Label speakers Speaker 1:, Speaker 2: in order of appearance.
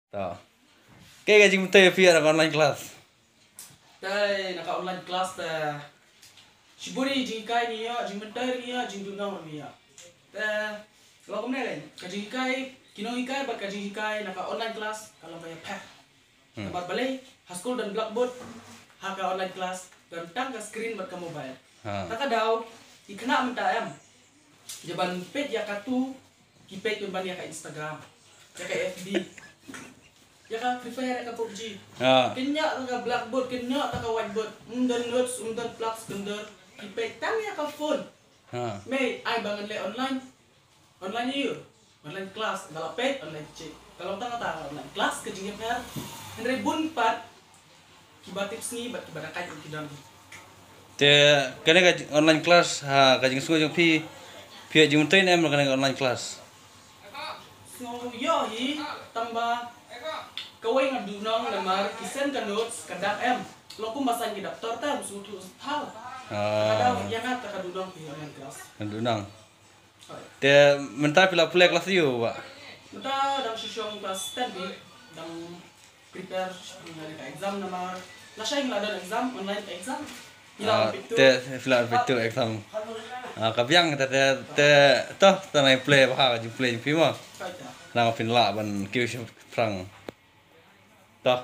Speaker 1: Tahu. Kayak gaji mute via online class.
Speaker 2: Tay naka online class ta shiburi jingkai niya jingmentai niya jingdunang niya. Ta kalau kamu nih kajingkai kinongikai bat kajingkai naka online class kalau kayak peh. Tempat balik haskul dan blackboard haka online class dan tangga screen bat ke mobile. Taka daw ikena mentayam. Jaban page ya katu kipage yung ya ka Instagram. Ya ka FB. Ya ka Free Fire ya ka PUBG. Kenya ka blackboard, kenya ka whiteboard. Undan notes, undan flux, undan kipage tang ya ka phone. May ay bangan le online. Online yun. Online class, kalau page online check. Kalau tang online class ke jingin per. Henry bun pat kiba tips ni bat kiba kay kidang.
Speaker 1: Te kena gaji online class gaji semua yang pi gaji mute ni kena online class.
Speaker 2: So yo hi tambah kawai ngadunang lemar kisen ka notes kadak lo ku masan ki daftar ta musutu hal kada yang kata kadunang pi online class
Speaker 1: Kadunang. Te mentah pila kelas you, Pak.
Speaker 2: Menta dang sisyong kelas 10 bi dang prepare ka exam nama lasay ngada exam online exam
Speaker 1: Te pila itu exam. Kabiang te toh tanai play play pi mo. Nang pin la ban kiu prang. Toh.